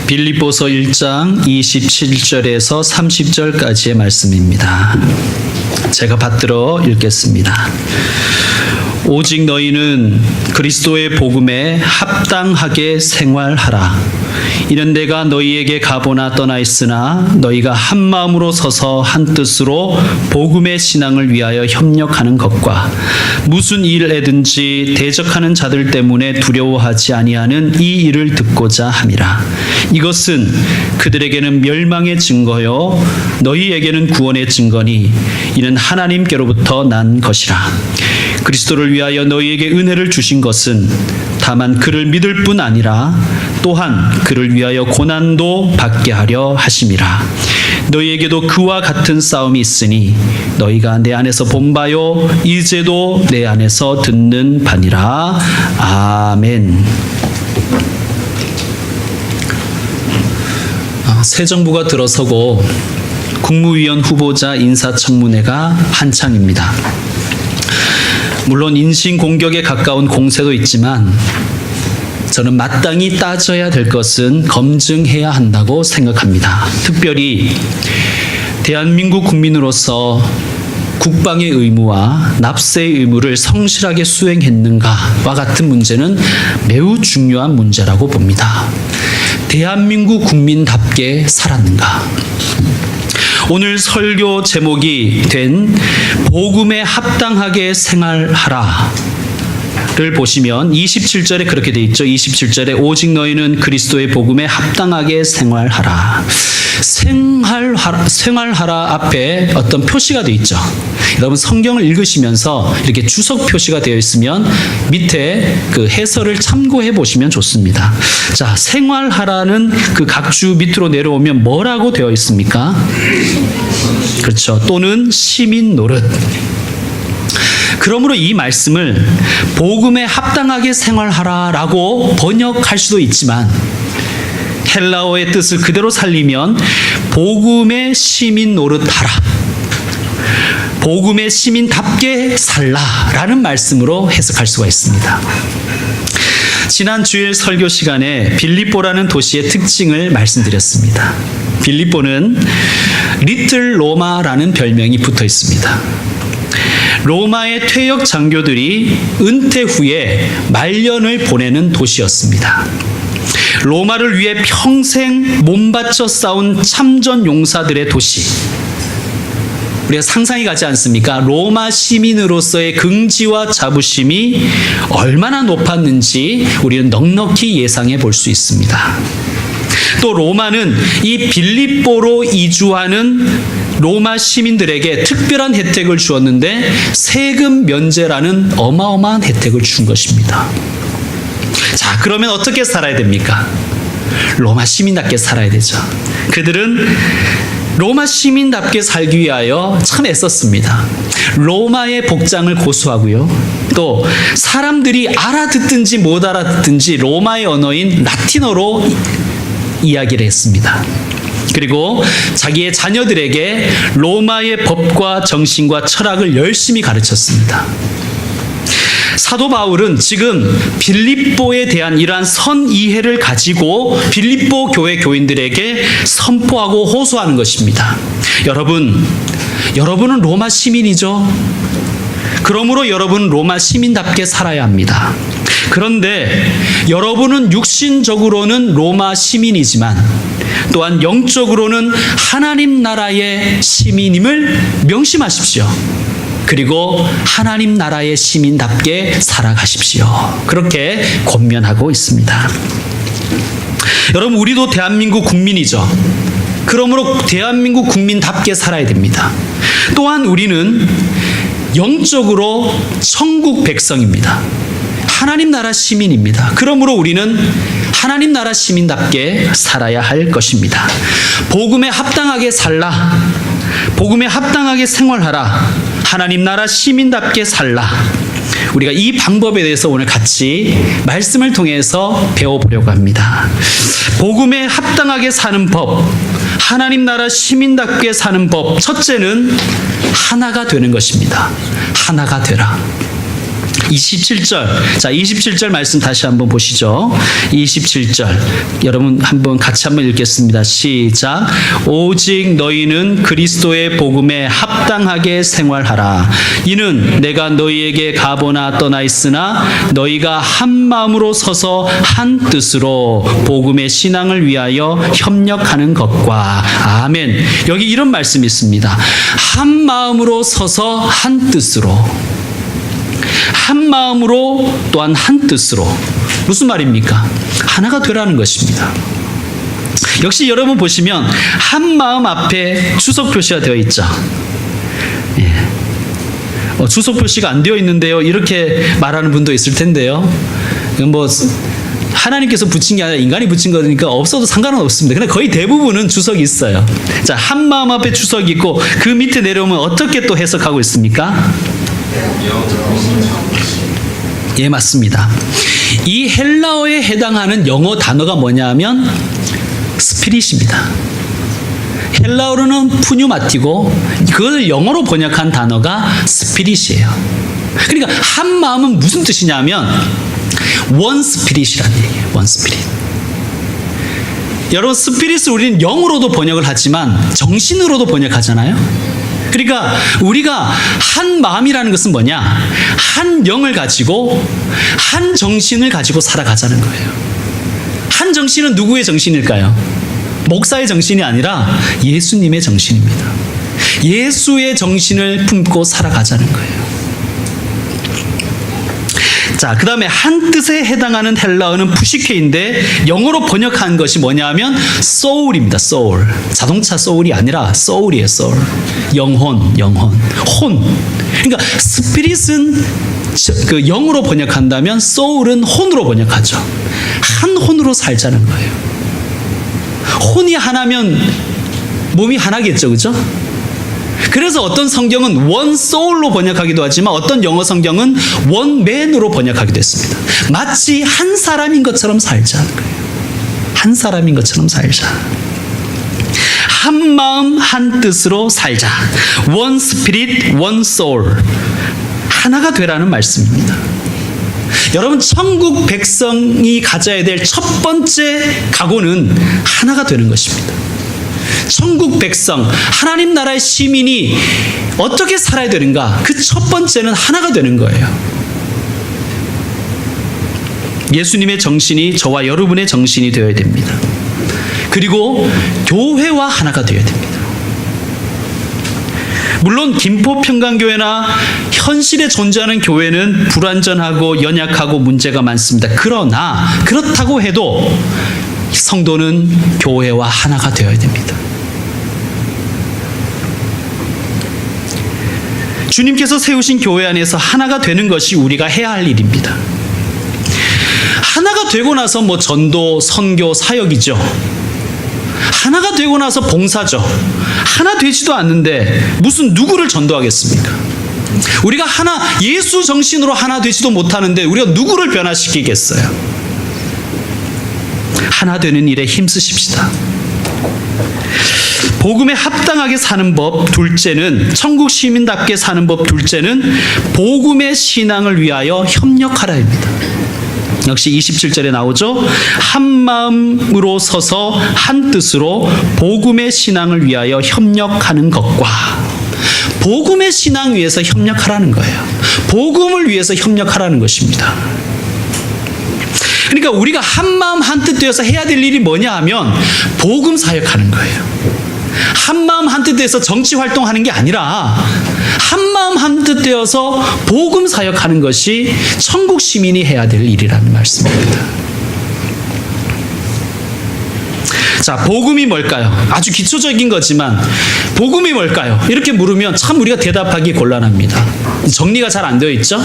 빌립보서 1장 27절에서 30절까지의 말씀입니다. 제가 받들어 읽겠습니다. 오직 너희는 그리스도의 복음에 합당하게 생활하라. 이는 내가 너희에게 가보나 떠나 있으나 너희가 한 마음으로 서서 한 뜻으로 복음의 신앙을 위하여 협력하는 것과 무슨 일에든지 대적하는 자들 때문에 두려워하지 아니하는 이 일을 듣고자 함이라. 이것은 그들에게는 멸망의 증거요 너희에게는 구원의 증거니 이는 하나님께로부터 난 것이라. 그리스도를 위하여 너희에게 은혜를 주신 것은 다만 그를 믿을 뿐 아니라 또한 그를 위하여 고난도 받게 하려 하심이라. 너희에게도 그와 같은 싸움이 있으니 너희가 내 안에서 본 바요 이제도 내 안에서 듣는 바니라. 아멘. 새 정부가 들어서고 국무위원 후보자 인사청문회가 한창입니다. 물론 인신공격에 가까운 공세도 있지만 저는 마땅히 따져야 될 것은 검증해야 한다고 생각합니다. 특별히 대한민국 국민으로서 국방의 의무와 납세의 의무를 성실하게 수행했는가와 같은 문제는 매우 중요한 문제라고 봅니다. 대한민국 국민답게 살았는가? 오늘 설교 제목이 된 복음에 합당하게 생활하라 를 보시면 27절에 그렇게 돼 있죠. 27절에 오직 너희는 그리스도의 복음에 합당하게 생활하라. 생활하라 앞에 어떤 표시가 돼 있죠. 여러분 성경을 읽으시면서 이렇게 주석 표시가 되어 있으면 밑에 그 해설을 참고해 보시면 좋습니다. 자, 생활하라는 그 각주 밑으로 내려오면 뭐라고 되어 있습니까? 그렇죠. 또는 시민 노릇. 그러므로 이 말씀을 복음에 합당하게 생활하라라고 번역할 수도 있지만 헬라어의 뜻을 그대로 살리면 복음의 시민 노릇하라, 복음의 시민답게 살라라는 말씀으로 해석할 수가 있습니다. 지난 주일 설교 시간에 빌립보라는 도시의 특징을 말씀드렸습니다. 빌립보는 리틀 로마라는 별명이 붙어 있습니다. 로마의 퇴역 장교들이 은퇴 후에 말년을 보내는 도시였습니다. 로마를 위해 평생 몸바쳐 싸운 참전 용사들의 도시. 우리가 상상이 가지 않습니까? 로마 시민으로서의 긍지와 자부심이 얼마나 높았는지 우리는 넉넉히 예상해 볼 수 있습니다. 또 로마는 이 빌립보로 이주하는 로마 시민들에게 특별한 혜택을 주었는데 세금 면제라는 어마어마한 혜택을 준 것입니다. 자, 그러면 어떻게 살아야 됩니까? 로마 시민답게 살아야 되죠. 그들은 로마 시민답게 살기 위하여 참 애썼습니다. 로마의 복장을 고수하고요. 또 사람들이 알아듣든지 못 알아듣든지 로마의 언어인 라틴어로 이야기를 했습니다. 그리고 자기의 자녀들에게 로마의 법과 정신과 철학을 열심히 가르쳤습니다. 사도 바울은 지금 빌립보에 대한 이러한 선이해를 가지고 빌립보 교회 교인들에게 선포하고 호소하는 것입니다. 여러분은 로마 시민이죠. 그러므로 여러분은 로마 시민답게 살아야 합니다. 그런데 여러분은 육신적으로는 로마 시민이지만 또한 영적으로는 하나님 나라의 시민임을 명심하십시오. 그리고 하나님 나라의 시민답게 살아가십시오. 그렇게 권면하고 있습니다. 여러분, 우리도 대한민국 국민이죠. 그러므로 대한민국 국민답게 살아야 됩니다. 또한 우리는 영적으로 천국 백성입니다. 하나님 나라 시민입니다. 그러므로 우리는 하나님 나라 시민답게 살아야 할 것입니다. 복음에 합당하게 살라. 복음에 합당하게 생활하라. 하나님 나라 시민답게 살라. 우리가 이 방법에 대해서 오늘 같이 말씀을 통해서 배워보려고 합니다. 복음에 합당하게 사는 법, 하나님 나라 시민답게 사는 법. 첫째는 하나가 되는 것입니다. 하나가 되라. 27절. 자, 27절 말씀 다시 한번 보시죠. 27절. 여러분 한번 같이 한번 읽겠습니다. 시작. 오직 너희는 그리스도의 복음에 합당하게 생활하라. 이는 내가 너희에게 가보나 떠나 있으나 너희가 한 마음으로 서서 한 뜻으로 복음의 신앙을 위하여 협력하는 것과. 아멘. 여기 이런 말씀이 있습니다. 한 마음으로 서서 한 뜻으로. 한 마음으로 또한 한 뜻으로. 무슨 말입니까? 하나가 되라는 것입니다. 역시 여러분 보시면 한 마음 앞에 주석 표시가 되어 있죠. 예. 주석 표시가 안 되어 있는데요, 이렇게 말하는 분도 있을 텐데요. 뭐 하나님께서 붙인 게 아니라 인간이 붙인 거니까 없어도 상관은 없습니다. 근데 거의 대부분은 주석이 있어요. 자, 한 마음 앞에 주석이 있고 그 밑에 내려오면 어떻게 또 해석하고 있습니까? 예, 맞습니다. 이 헬라어에 해당하는 영어 단어가 뭐냐면 스피릿입니다. 헬라어로는 푸뉴마티고 그걸 영어로 번역한 단어가 스피릿이에요. 그러니까 한 마음은 무슨 뜻이냐면 원 스피릿이라는 얘기예요. 원 스피릿. 여러분, 스피릿을 우리는 영으로도 번역을 하지만 정신으로도 번역하잖아요. 그러니까 우리가 한 마음이라는 것은 뭐냐? 한 영을 가지고 한 정신을 가지고 살아가자는 거예요. 한 정신은 누구의 정신일까요? 목사의 정신이 아니라 예수님의 정신입니다. 예수의 정신을 품고 살아가자는 거예요. 자, 그 다음에 한 뜻에 해당하는 헬라어는 푸시케인데 영어로 번역한 것이 뭐냐면 soul입니다. soul. 자동차 soul이 아니라 soul이에요. soul. 영혼. 혼. 그러니까 스피릿은 그 영어로 번역한다면 soul은 혼으로 번역하죠. 한 혼으로 살자는 거예요. 혼이 하나면 몸이 하나겠죠. 그죠? 그래서 어떤 성경은 원 소울로 번역하기도 하지만 어떤 영어 성경은 원 맨으로 번역하기도 했습니다. 마치 한 사람인 것처럼 살자는 거예요. 한 사람인 것처럼 살자. 한 마음 한 뜻으로 살자. 원 스피릿 원 소울. 하나가 되라는 말씀입니다. 여러분, 천국 백성이 가져야 될 첫 번째 각오는 하나가 되는 것입니다. 천국 백성, 하나님 나라의 시민이 어떻게 살아야 되는가? 그 첫 번째는 하나가 되는 거예요. 예수님의 정신이 저와 여러분의 정신이 되어야 됩니다. 그리고 교회와 하나가 되어야 됩니다. 물론 김포평강교회나 현실에 존재하는 교회는 불완전하고 연약하고 문제가 많습니다. 그러나 그렇다고 해도 성도는 교회와 하나가 되어야 됩니다. 주님께서 세우신 교회 안에서 하나가 되는 것이 우리가 해야 할 일입니다. 하나가 되고 나서 뭐 전도, 선교, 사역이죠. 하나가 되고 나서 봉사죠. 하나 되지도 않는데 무슨 누구를 전도하겠습니까? 우리가 하나, 예수 정신으로 하나 되지도 못하는데 우리가 누구를 변화시키겠어요? 하나 되는 일에 힘쓰십시다. 복음에 합당하게 사는 법 둘째는, 천국 시민답게 사는 법 둘째는 복음의 신앙을 위하여 협력하라입니다. 역시 27절에 나오죠. 한 마음으로 서서 한 뜻으로 복음의 신앙을 위하여 협력하는 것과. 복음의 신앙 위해서 협력하라는 거예요. 복음을 위해서 협력하라는 것입니다. 그러니까 우리가 한 마음 한 뜻 되어서 해야 될 일이 뭐냐 하면 복음 사역하는 거예요. 한 마음 한 뜻 되어서 정치 활동하는 게 아니라 한 마음 한 뜻 되어서 복음 사역하는 것이 천국 시민이 해야 될 일이라는 말씀입니다. 자, 복음이 뭘까요? 아주 기초적인 거지만 복음이 뭘까요? 이렇게 물으면 참 우리가 대답하기 곤란합니다. 정리가 잘 안 되어 있죠?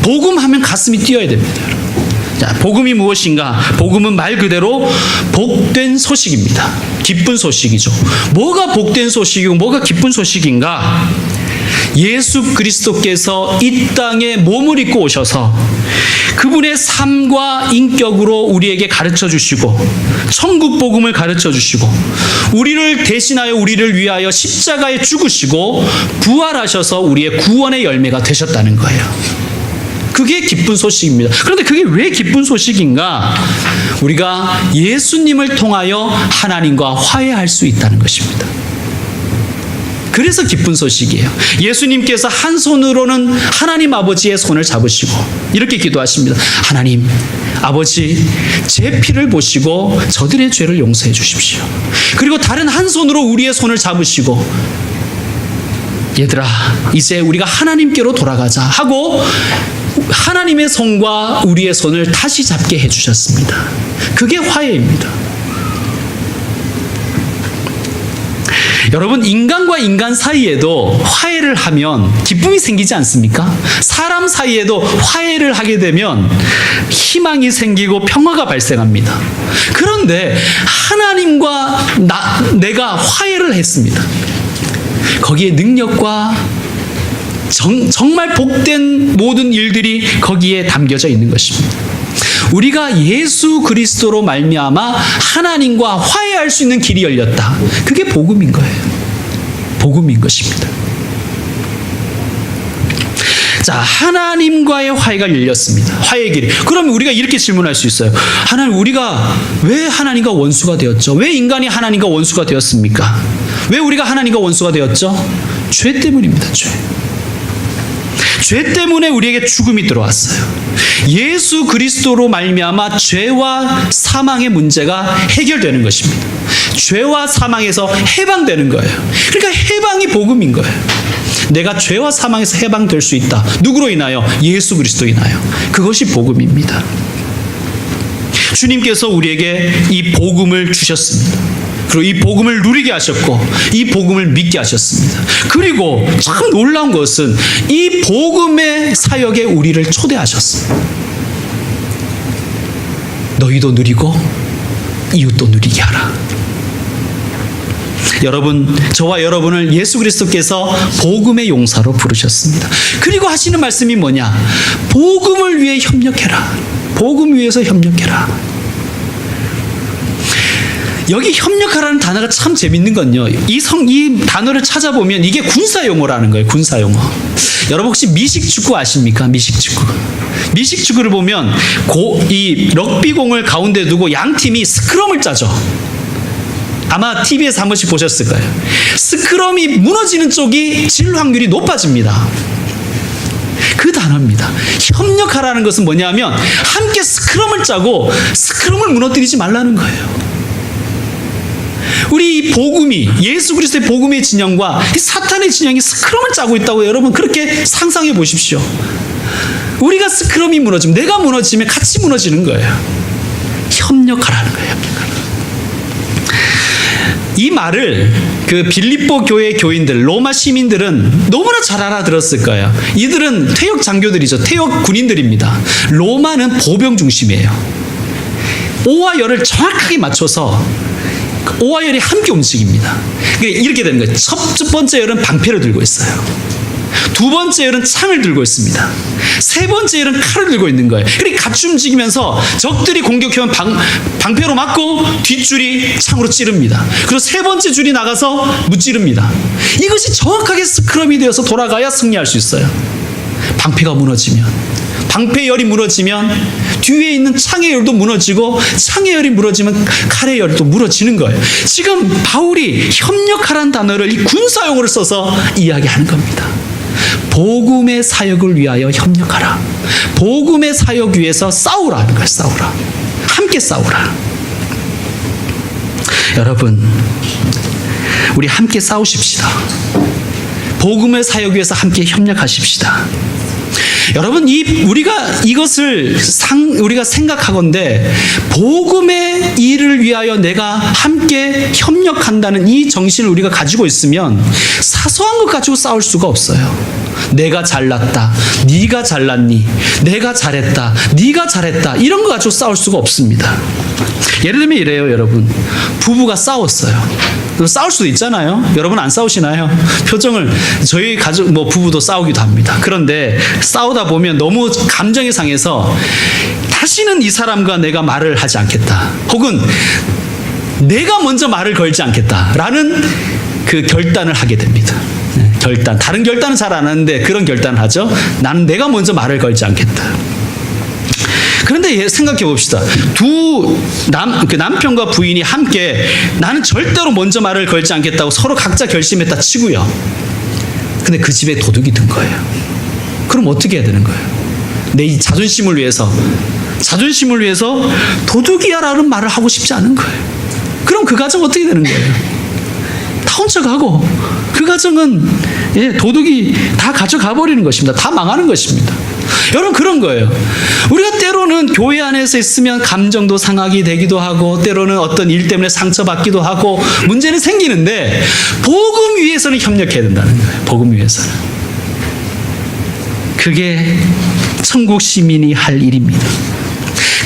복음 하면 가슴이 뛰어야 됩니다. 자, 복음이 무엇인가? 복음은 말 그대로 복된 소식입니다. 기쁜 소식이죠. 뭐가 복된 소식이고 뭐가 기쁜 소식인가? 예수 그리스도께서 이 땅에 몸을 입고 오셔서 그분의 삶과 인격으로 우리에게 가르쳐 주시고 천국 복음을 가르쳐 주시고 우리를 대신하여 우리를 위하여 십자가에 죽으시고 부활하셔서 우리의 구원의 열매가 되셨다는 거예요. 그게 기쁜 소식입니다. 그런데 그게 왜 기쁜 소식인가? 우리가 예수님을 통하여 하나님과 화해할 수 있다는 것입니다. 그래서 기쁜 소식이에요. 예수님께서 한 손으로는 하나님 아버지의 손을 잡으시고 이렇게 기도하십니다. 하나님 아버지, 제 피를 보시고 저들의 죄를 용서해 주십시오. 그리고 다른 한 손으로 우리의 손을 잡으시고 얘들아, 이제 우리가 하나님께로 돌아가자 하고 하나님의 손과 우리의 손을 다시 잡게 해주셨습니다. 그게 화해입니다. 여러분, 인간과 인간 사이에도 화해를 하면 기쁨이 생기지 않습니까? 사람 사이에도 화해를 하게 되면 희망이 생기고 평화가 발생합니다. 그런데 하나님과 내가 화해를 했습니다. 거기에 능력과 정말 복된 모든 일들이 거기에 담겨져 있는 것입니다. 우리가 예수 그리스도로 말미암아 하나님과 화해할 수 있는 길이 열렸다. 그게 복음인 거예요. 복음인 것입니다. 자, 하나님과의 화해가 열렸습니다. 화해의 길이. 그러면 우리가 이렇게 질문할 수 있어요. 하나님, 우리가 왜 하나님과 원수가 되었죠? 왜 인간이 하나님과 원수가 되었습니까? 왜 우리가 하나님과 원수가 되었죠? 죄 때문입니다. 죄 때문에 우리에게 죽음이 들어왔어요. 예수 그리스도로 말미암아 죄와 사망의 문제가 해결되는 것입니다. 죄와 사망에서 해방되는 거예요. 그러니까 해방이 복음인 거예요. 내가 죄와 사망에서 해방될 수 있다. 누구로 인하여? 예수 그리스도로 인하여. 그것이 복음입니다. 주님께서 우리에게 이 복음을 주셨습니다. 그리고 이 복음을 누리게 하셨고 이 복음을 믿게 하셨습니다. 그리고 참 놀라운 것은 이 복음의 사역에 우리를 초대하셨습니다. 너희도 누리고 이웃도 누리게 하라. 여러분, 저와 여러분을 예수 그리스도께서 복음의 용사로 부르셨습니다. 그리고 하시는 말씀이 뭐냐? 복음을 위해 협력해라. 복음 위해서 협력해라. 여기 협력하라는 단어가 참 재밌는 건요. 이 단어를 찾아보면 이게 군사용어라는 거예요. 군사용어. 여러분 혹시 미식축구 아십니까? 미식축구. 미식축구를 보면 이 럭비공을 가운데 두고 양 팀이 스크럼을 짜죠. 아마 TV에서 한 번씩 보셨을 거예요. 스크럼이 무너지는 쪽이 질 확률이 높아집니다. 그 단어입니다. 협력하라는 것은 뭐냐면 함께 스크럼을 짜고 스크럼을 무너뜨리지 말라는 거예요. 우리 이 복음이, 예수 그리스도의 복음의 진영과 이 사탄의 진영이 스크럼을 짜고 있다고 여러분 그렇게 상상해 보십시오. 우리가 스크럼이 무너지면, 내가 무너지면 같이 무너지는 거예요. 협력하라는 거예요. 협력하라. 이 말을 그 빌립보 교회 교인들, 로마 시민들은 너무나 잘 알아들었을 거예요. 이들은 퇴역 장교들이죠. 퇴역 군인들입니다. 로마는 보병 중심이에요. 오와 열을 정확하게 맞춰서 오와 열이 함께 움직입니다. 이렇게 되는 거예요. 첫 번째 열은 방패를 들고 있어요. 두 번째 열은 창을 들고 있습니다. 세 번째 열은 칼을 들고 있는 거예요. 그러니까 같이 움직이면서 적들이 공격하면 방패로 맞고 뒷줄이 창으로 찌릅니다. 그리고 세 번째 줄이 나가서 무찌릅니다. 이것이 정확하게 스크럼이 되어서 돌아가야 승리할 수 있어요. 방패가 무너지면, 방패 열이 무너지면 뒤에 있는 창의 열도 무너지고 창의 열이 무너지면 칼의 열도 무너지는 거예요. 지금 바울이 협력하라는 단어를 이 군사용어를 써서 이야기하는 겁니다. 복음의 사역을 위하여 협력하라. 복음의 사역 위해서 싸우라는 거예요. 싸우라. 함께 싸우라. 여러분, 우리 함께 싸우십시다. 복음의 사역 위해서 함께 협력하십시다. 여러분, 우리가 이것을 우리가 생각하건대 복음의 일을 위하여 내가 함께 협력한다는 이 정신을 우리가 가지고 있으면 사소한 것 가지고 싸울 수가 없어요. 내가 잘났다, 네가 잘났니, 내가 잘했다, 네가 잘했다, 이런 거 가지고 싸울 수가 없습니다. 예를 들면 이래요, 여러분. 부부가 싸웠어요. 싸울 수도 있잖아요. 여러분 안 싸우시나요? 표정을, 저희 가족 부부도 싸우기도 합니다. 그런데 싸우다 보면 너무 감정이 상해서 다시는 이 사람과 내가 말을 하지 않겠다, 혹은 내가 먼저 말을 걸지 않겠다라는 그 결단을 하게 됩니다. 결단, 다른 결단은 잘 안 하는데 그런 결단을 하죠. 나는 내가 먼저 말을 걸지 않겠다. 그런데 생각해 봅시다. 그 남편과 부인이 함께 나는 절대로 먼저 말을 걸지 않겠다고 서로 각자 결심했다 치고요. 근데 그 집에 도둑이 든 거예요. 그럼 어떻게 해야 되는 거예요? 내 이 자존심을 위해서 도둑이야라는 말을 하고 싶지 않은 거예요. 그럼 그 가정 어떻게 되는 거예요? 다 훔쳐가고 그 가정은 도둑이 다 가져가 버리는 것입니다. 다 망하는 것입니다. 여러분, 그런 거예요. 우리가 때로는 교회 안에서 있으면 감정도 상하게 되기도 하고, 때로는 어떤 일 때문에 상처받기도 하고, 문제는 생기는데 복음 위에서는 협력해야 된다는 거예요. 복음 위에서는. 그게 천국 시민이 할 일입니다.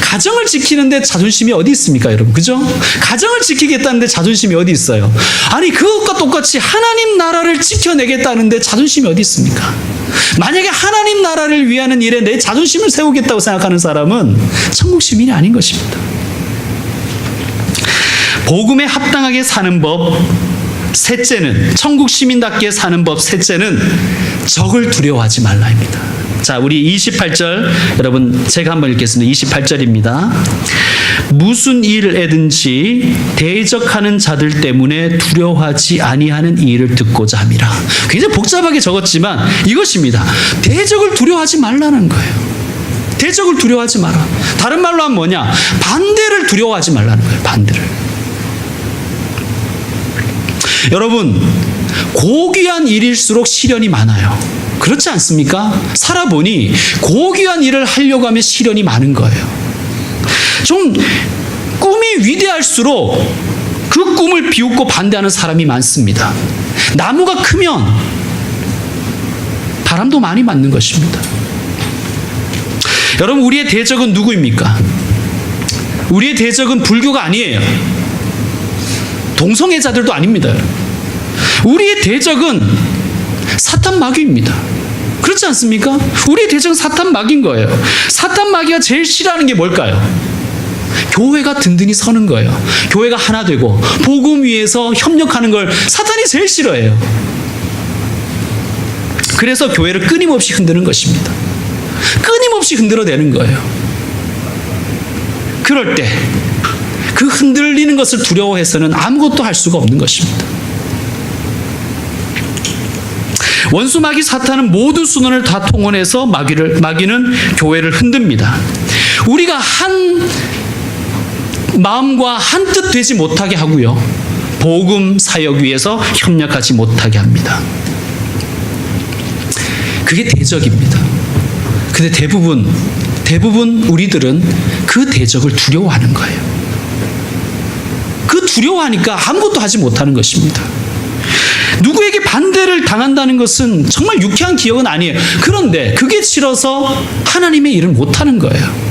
가정을 지키는데 자존심이 어디 있습니까, 여러분? 그죠? 가정을 지키겠다는데 자존심이 어디 있어요? 아니, 그것과 똑같이 하나님 나라를 지켜내겠다는데 자존심이 어디 있습니까? 만약에 하나님 나라를 위하는 일에 내 자존심을 세우겠다고 생각하는 사람은 천국 시민이 아닌 것입니다. 복음에 합당하게 사는 법 셋째는, 천국 시민답게 사는 법 셋째는 적을 두려워하지 말라입니다. 자, 우리 28절 여러분 제가 한번 읽겠습니다. 28절입니다. 무슨 일에든지 대적하는 자들 때문에 두려워하지 아니하는 이 일을 듣고자 함이라. 굉장히 복잡하게 적었지만 이것입니다. 대적을 두려워하지 말라는 거예요. 대적을 두려워하지 마라. 다른 말로 하면 뭐냐? 반대를 두려워하지 말라는 거예요. 반대를. 여러분, 고귀한 일일수록 시련이 많아요. 그렇지 않습니까? 살아보니 고귀한 일을 하려고 하면 시련이 많은 거예요. 좀 꿈이 위대할수록 그 꿈을 비웃고 반대하는 사람이 많습니다. 나무가 크면 바람도 많이 맞는 것입니다. 여러분, 우리의 대적은 누구입니까? 우리의 대적은 불교가 아니에요. 동성애자들도 아닙니다. 우리의 대적은 사탄 마귀입니다. 그렇지 않습니까? 우리의 대적은 사탄 마귀인 거예요. 사탄 마귀가 제일 싫어하는 게 뭘까요? 교회가 든든히 서는 거예요. 교회가 하나 되고 복음 위에서 협력하는 걸 사탄이 제일 싫어해요. 그래서 교회를 끊임없이 흔드는 것입니다. 끊임없이 흔들어대는 거예요. 그럴 때 그 흔들리는 것을 두려워해서는 아무것도 할 수가 없는 것입니다. 원수 마귀 사탄은 모든 수단을 다 통원해서 마귀는 교회를 흔듭니다. 우리가 한 마음과 한 뜻 되지 못하게 하고요, 복음 사역 위에서 협력하지 못하게 합니다. 그게 대적입니다. 근데 대부분 우리들은 그 대적을 두려워하는 거예요. 그 두려워하니까 아무것도 하지 못하는 것입니다. 누구에게 반대를 당한다는 것은 정말 유쾌한 기억은 아니에요. 그런데 그게 싫어서 하나님의 일을 못하는 거예요.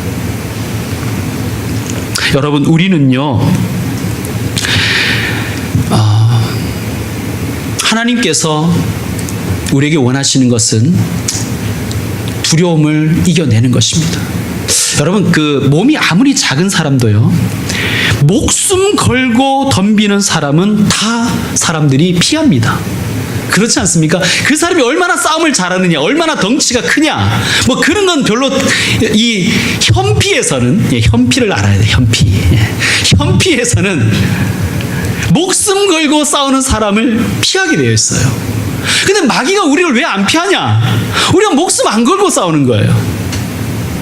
여러분, 우리는요, 하나님께서 우리에게 원하시는 것은 두려움을 이겨내는 것입니다. 여러분, 그 몸이 아무리 작은 사람도요, 목숨 걸고 덤비는 사람은 다 사람들이 피합니다. 그렇지 않습니까? 그 사람이 얼마나 싸움을 잘하느냐, 얼마나 덩치가 크냐, 뭐 그런 건 별로, 이 현피에서는, 현피를 알아야 돼. 현피에서는 목숨 걸고 싸우는 사람을 피하게 되어 있어요. 근데 마귀가 우리를 왜 안 피하냐? 우리가 목숨 안 걸고 싸우는 거예요.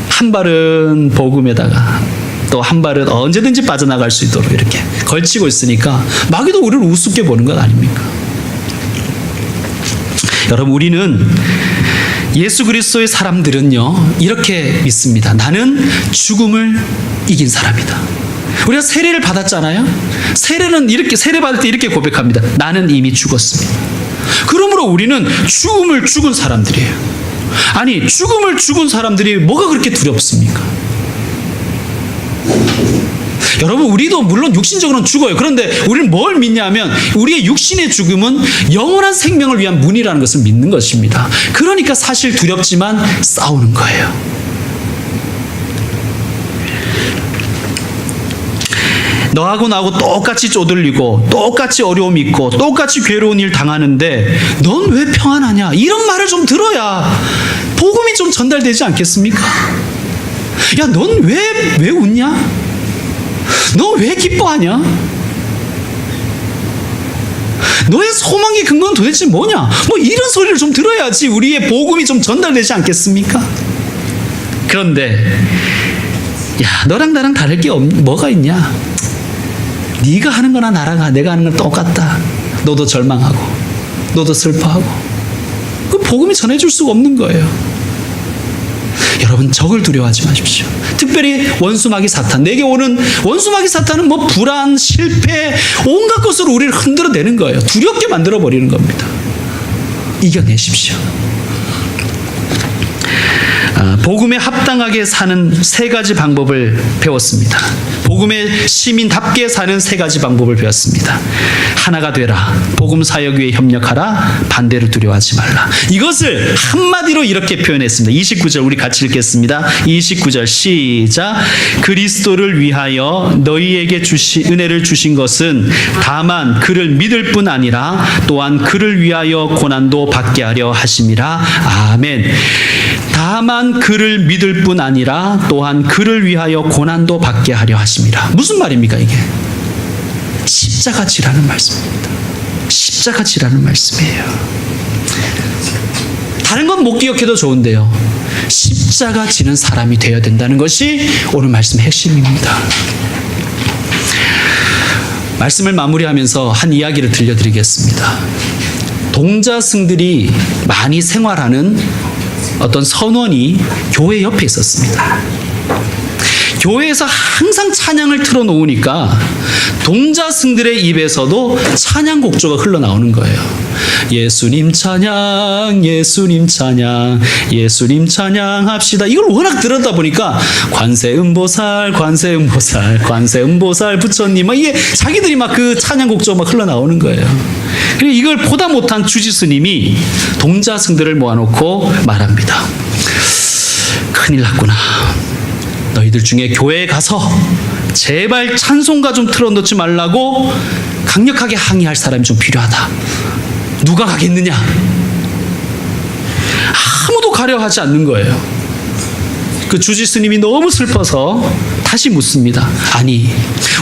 한 발은 복음에다가 또 한 발은 언제든지 빠져나갈 수 있도록 이렇게 걸치고 있으니까 마귀도 우리를 우습게 보는 것 아닙니까? 여러분, 우리는 예수 그리스도의 사람들은요, 이렇게 믿습니다. 나는 죽음을 이긴 사람이다. 우리가 세례를 받았잖아요. 세례 받을 때 이렇게 고백합니다. 나는 이미 죽었습니다. 그러므로 우리는 죽음을 죽은 사람들이에요. 아니, 죽음을 죽은 사람들이 뭐가 그렇게 두렵습니까? 여러분, 우리도 물론 육신적으로는 죽어요. 그런데 우리는 뭘 믿냐면 우리의 육신의 죽음은 영원한 생명을 위한 문이라는 것을 믿는 것입니다. 그러니까 사실 두렵지만 싸우는 거예요. 너하고 나하고 똑같이 쪼들리고 똑같이 어려움 있고 똑같이 괴로운 일 당하는데 넌 왜 평안하냐? 이런 말을 좀 들어야 복음이 좀 전달되지 않겠습니까? 야, 넌 왜 웃냐? 너 왜 기뻐하냐? 너의 소망의 근거는 도대체 뭐냐? 뭐 이런 소리를 좀 들어야지 우리의 복음이 좀 전달되지 않겠습니까? 그런데 야, 너랑 나랑 다를 게 뭐가 있냐? 네가 하는 거나 나랑 내가 하는 건 똑같다. 너도 절망하고 너도 슬퍼하고. 그 복음이 전해줄 수가 없는 거예요. 여러분, 적을 두려워하지 마십시오. 특별히 원수마귀 사탄. 내게 오는 원수마귀 사탄은 뭐 불안, 실패, 온갖 것으로 우리를 흔들어내는 거예요. 두렵게 만들어버리는 겁니다. 이겨내십시오. 복음에 합당하게 사는 세 가지 방법을 배웠습니다. 복음의 시민답게 사는 세 가지 방법을 배웠습니다. 하나가 되라. 복음 사역 위에 협력하라. 반대를 두려워하지 말라. 이것을 한마디로 이렇게 표현했습니다. 29절 우리 같이 읽겠습니다. 29절 시작. 그리스도를 위하여 너희에게 은혜를 주신 것은 다만 그를 믿을 뿐 아니라 또한 그를 위하여 고난도 받게 하려 하심이라. 아멘. 다만 그를 믿을 뿐 아니라 또한 그를 위하여 고난도 받게 하려 하심이라. 무슨 말입니까 이게? 십자가 지라는 말씀입니다. 십자가 지라는 말씀이에요. 다른 건 못 기억해도 좋은데요, 십자가 지는 사람이 되어야 된다는 것이 오늘 말씀의 핵심입니다. 말씀을 마무리하면서 한 이야기를 들려드리겠습니다. 동자승들이 많이 생활하는 어떤 선원이 교회 옆에 있었습니다. 교회에서 항상 찬양을 틀어놓으니까 동자승들의 입에서도 찬양 곡조가 흘러나오는 거예요. 예수님 찬양, 예수님 찬양, 예수님 찬양합시다. 이걸 워낙 들었다 보니까 관세음보살, 관세음보살, 관세음보살 부처님, 이게 자기들이 막 그 찬양 곡조가 막 흘러나오는 거예요. 그리고 이걸 보다 못한 주지스님이 동자승들을 모아놓고 말합니다. 큰일 났구나. 너희들 중에 교회에 가서 제발 찬송가 좀 틀어놓지 말라고 강력하게 항의할 사람이 좀 필요하다. 누가 가겠느냐? 아무도 가려 하지 않는 거예요. 그 주지스님이 너무 슬퍼서 다시 묻습니다. 아니,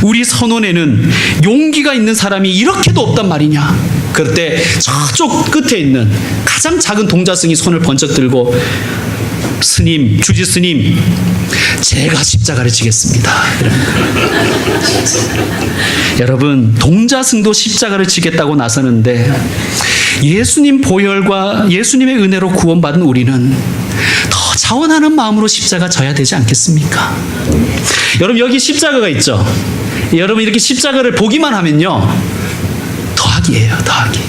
우리 선원에는 용기가 있는 사람이 이렇게도 없단 말이냐? 그럴 때 저쪽 끝에 있는 가장 작은 동자승이 손을 번쩍 들고, 스님, 주지스님, 제가 십자가를 지겠습니다. 여러분, 동자승도 십자가를 지겠다고 나서는데 예수님 보혈과 예수님의 은혜로 구원받은 우리는 더 자원하는 마음으로 십자가 져야 되지 않겠습니까? 여러분, 여기 십자가가 있죠? 여러분, 이렇게 십자가를 보기만 하면요, 더하기예요. 더하기.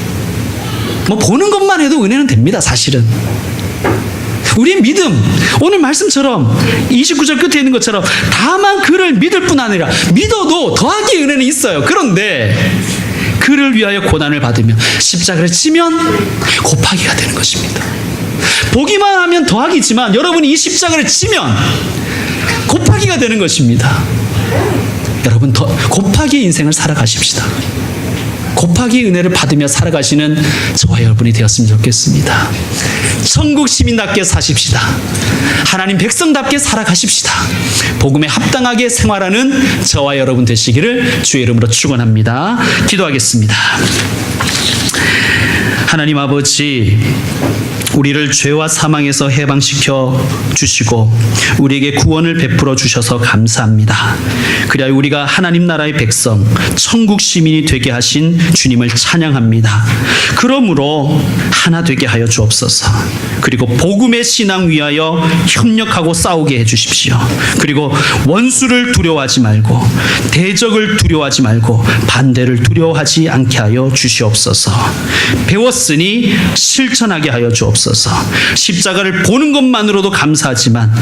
뭐 보는 것만 해도 은혜는 됩니다. 사실은 우리의 믿음, 오늘 말씀처럼 29절 끝에 있는 것처럼 다만 그를 믿을 뿐 아니라, 믿어도 더하기 은혜는 있어요. 그런데 그를 위하여 고난을 받으면, 십자가를 지면 곱하기가 되는 것입니다. 보기만 하면 더하기지만 여러분이 이 십자가를 지면 곱하기가 되는 것입니다. 여러분, 더 곱하기의 인생을 살아가십시다. 곱하기 은혜를 받으며 살아가시는 저와 여러분이 되었으면 좋겠습니다. 천국 시민답게 사십시다. 하나님 백성답게 살아가십시다. 복음에 합당하게 생활하는 저와 여러분 되시기를 주의 이름으로 축원합니다. 기도하겠습니다. 하나님 아버지, 우리를 죄와 사망에서 해방시켜 주시고 우리에게 구원을 베풀어 주셔서 감사합니다. 그리하여 우리가 하나님 나라의 백성, 천국 시민이 되게 하신 주님을 찬양합니다. 그러므로 하나 되게 하여 주옵소서. 그리고 복음의 신앙 위하여 협력하고 싸우게 해주십시오. 그리고 원수를 두려워하지 말고, 대적을 두려워하지 말고, 반대를 두려워하지 않게 하여 주시옵소서. 배웠습니다. 들었으니 실천하게 하여 주옵소서. 십자가를 보는 것만으로도 감사하지만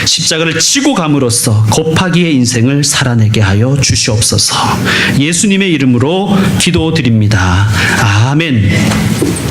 십자가를 지고 감으로써 곱하기의 인생을 살아내게 하여 주시옵소서. 예수님의 이름으로 기도드립니다. 아멘.